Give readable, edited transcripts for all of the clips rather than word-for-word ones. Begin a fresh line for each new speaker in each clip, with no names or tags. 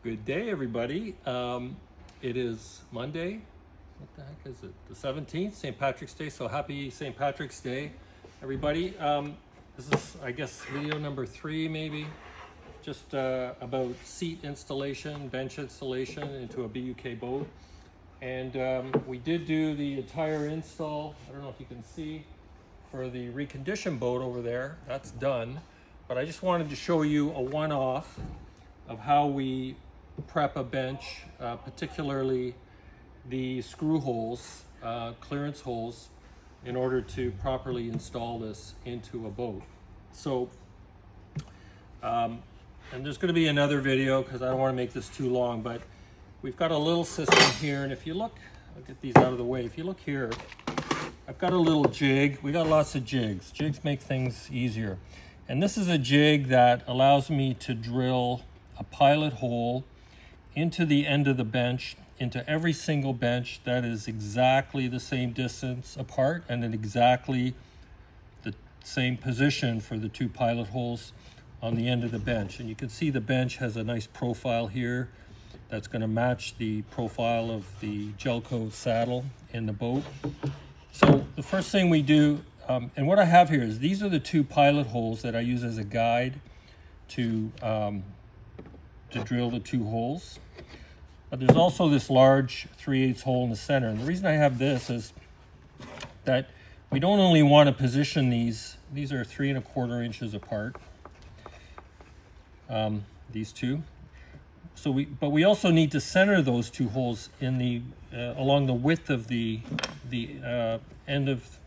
Good day, everybody. It is Monday. What the heck is it? The 17th, St. Patrick's Day. So happy St. Patrick's Day, everybody. This is, I guess, video number 3, maybe. Just about seat installation, bench installation into a BUK boat. And we did do the entire install. I don't know if you can see for the reconditioned boat over there. That's done. But I just wanted to show you a one-off of how we prep a bench, particularly the screw holes, clearance holes, in order to properly install this into a boat. So, and there's going to be another video because I don't want to make this too long, but we've got a little system here, and if you look, I'll get these out of the way. If you look here, I've got a little jig. We got lots of jigs. Jigs make things easier. And this is a jig that allows me to drill a pilot hole into the end of the bench, into every single bench that is exactly the same distance apart and in exactly the same position for the 2 pilot holes on the end of the bench. And you can see the bench has a nice profile here that's going to match the profile of the Gelco saddle in the boat. So the first thing we do, and what I have here is these are the 2 pilot holes that I use as a guide to drill the 2 holes. But there's also this large 3/8 hole in the center. And the reason I have this is that we don't only want to position these are 3 1/4 inches apart, these 2. But we also need to center those 2 holes in the along the width of the end of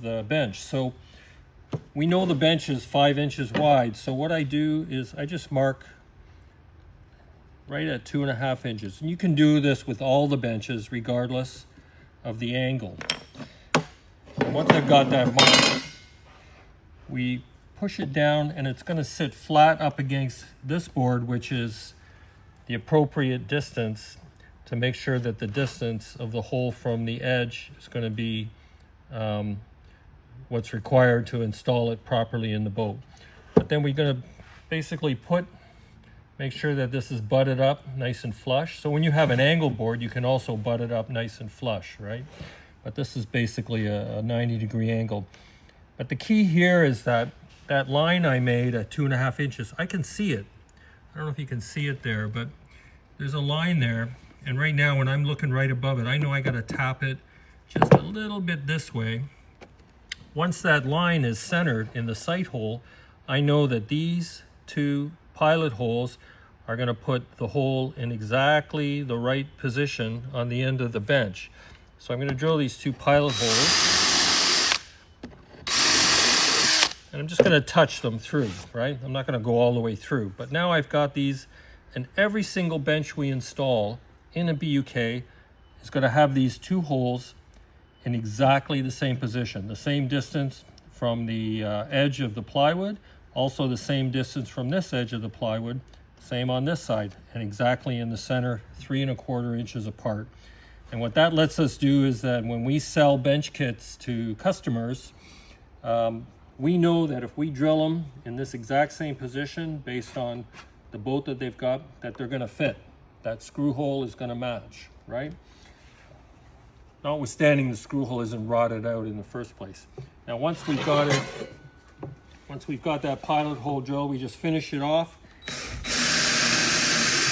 the bench. So we know the bench is 5 inches wide. So what I do is I just mark right at 2 1/2 inches. And you can do this with all the benches regardless of the angle. And once I've got that marked, we push it down and it's going to sit flat up against this board, which is the appropriate distance to make sure that the distance of the hole from the edge is going to be what's required to install it properly in the boat. But then we're going to basically make sure that this is butted up nice and flush. So when you have an angle board, you can also butt it up nice and flush, right? But this is basically a 90-degree angle. But the key here is that line I made at 2 1/2 inches, I can see it. I don't know if you can see it there, but there's a line there. And right now when I'm looking right above it, I know I got to tap it just a little bit this way. Once that line is centered in the sight hole, I know that these 2 pilot holes are going to put the hole in exactly the right position on the end of the bench. So I'm going to drill these 2 pilot holes, and I'm just going to touch them through, right? I'm not going to go all the way through, but now I've got these, and every single bench we install in a BUK is going to have these 2 holes in exactly the same position, the same distance from the edge of the plywood, also the same distance from this edge of the plywood, same on this side, and exactly in the center, 3 1/4 inches apart. And what that lets us do is that when we sell bench kits to customers, we know that if we drill them in this exact same position based on the boat that they've got, that they're going to fit. That screw hole is going to match, right? Notwithstanding the screw hole isn't rotted out in the first place. Now once we've got that pilot hole drill, we just finish it off.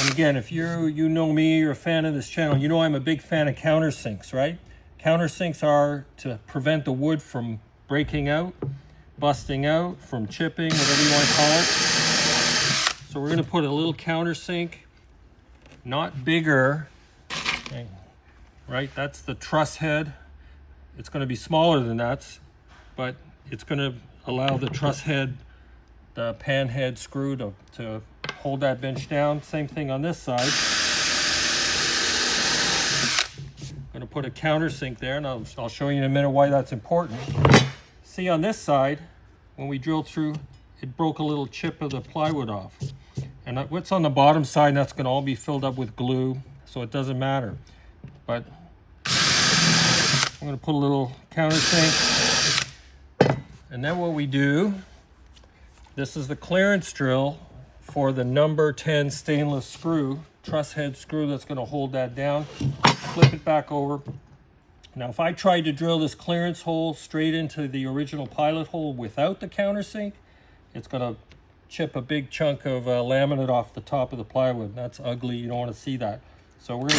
And again, if you know me, you're a fan of this channel, you know I'm a big fan of countersinks, right? Countersinks are to prevent the wood from breaking out, busting out, from chipping, whatever you want to call it. So we're going to put a little countersink, not bigger, okay, right? That's the truss head. It's going to be smaller than that, but it's going to allow the truss head, the pan head screw to hold that bench down. Same thing on this side. I'm going to put a countersink there, and I'll show you in a minute why that's important. See, on this side, when we drilled through, it broke a little chip of the plywood off. And what's on the bottom side, that's going to all be filled up with glue, so it doesn't matter. But I'm going to put a little countersink. And then what we do, this is the clearance drill for the number 10 stainless screw, truss head screw that's going to hold that down. Flip it back over. Now if I tried to drill this clearance hole straight into the original pilot hole without the countersink, it's going to chip a big chunk of laminate off the top of the plywood. That's ugly. You don't want to see that. So we're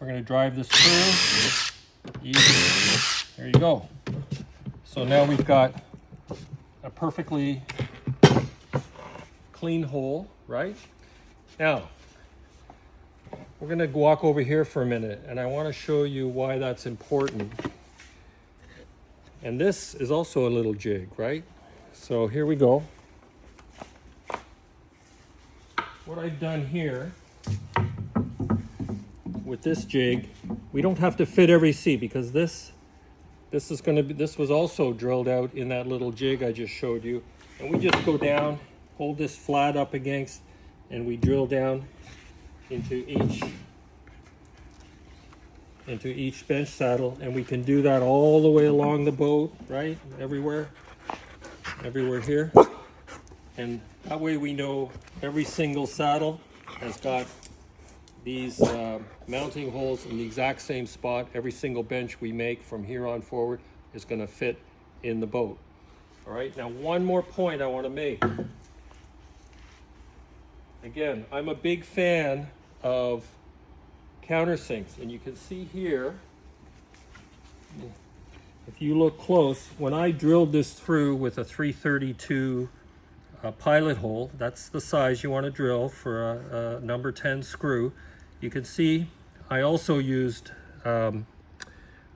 going to drive this through. Easy. There you go. So now we've got a perfectly clean hole, right? Now, we're going to walk over here for a minute, and I want to show you why that's important. And this is also a little jig, right? So here we go. What I've done here with this jig, we don't have to fit every C, because this was also drilled out in that little jig I just showed you. And we just go down, hold this flat up against, and we drill down into each bench saddle, and we can do that all the way along the boat, right? Everywhere here. And that way we know every single saddle has got these mounting holes in the exact same spot. Every single bench we make from here on forward is going to fit in the boat. All right, now one more point I want to make. Again, I'm a big fan of countersinks, and you can see here, if you look close, when I drilled this through with a 332 pilot hole, that's the size you want to drill for a number 10 screw. You can see I also used a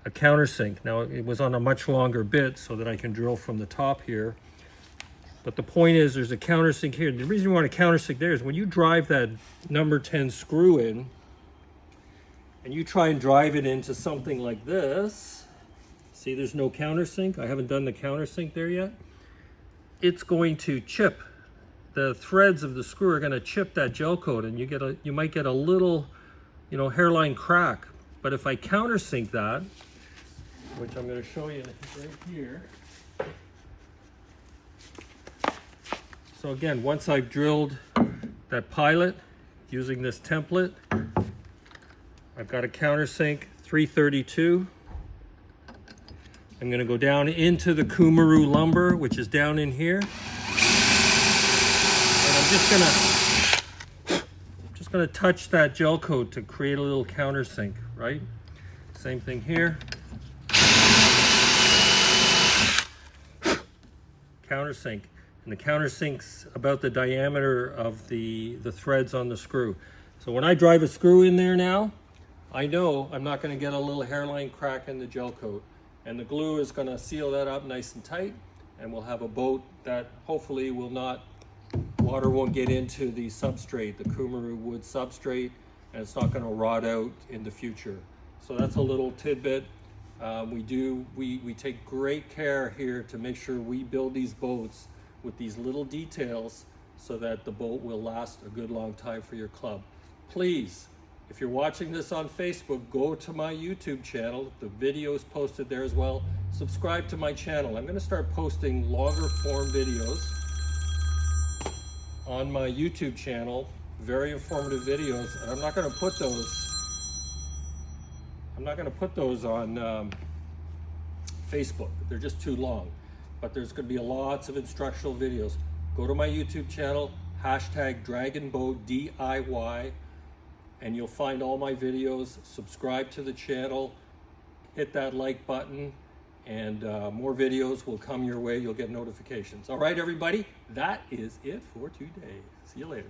countersink. Now it was on a much longer bit so that I can drill from the top here. But the point is, there's a countersink here. The reason you want a countersink there is when you drive that number 10 screw in, and you try and drive it into something like this, see there's no countersink. I haven't done the countersink there yet. It's going to chip. The threads of the screw are going to chip that gel coat, and you might get a little, hairline crack. But if I countersink that, which I'm going to show you right here. So again, once I've drilled that pilot using this template, I've got a countersink 332. I'm going to go down into the Kumaru lumber, which is down in here. And I'm just going to touch that gel coat to create a little countersink, right? Same thing here. Countersink. And the countersink's about the diameter of the threads on the screw. So when I drive a screw in there now, I know I'm not going to get a little hairline crack in the gel coat. And the glue is going to seal that up nice and tight, and we'll have a boat that hopefully water won't get into the substrate, the Kumaru wood substrate, and it's not going to rot out in the future. So that's a little tidbit. We take great care here to make sure we build these boats with these little details so that the boat will last a good long time for your club. Please, if you're watching this on Facebook, go to my YouTube channel. The video is posted there as well. Subscribe to my channel. I'm going to start posting longer form videos on my YouTube channel, very informative videos, and I'm not going to put those on Facebook. They're just too long. But there's going to be lots of instructional videos. Go to my YouTube channel, #DragonBoatDIY, and you'll find all my videos. Subscribe to the channel, hit that like button, and more videos will come your way. You'll get notifications. All right, everybody, that is it for today. See you later.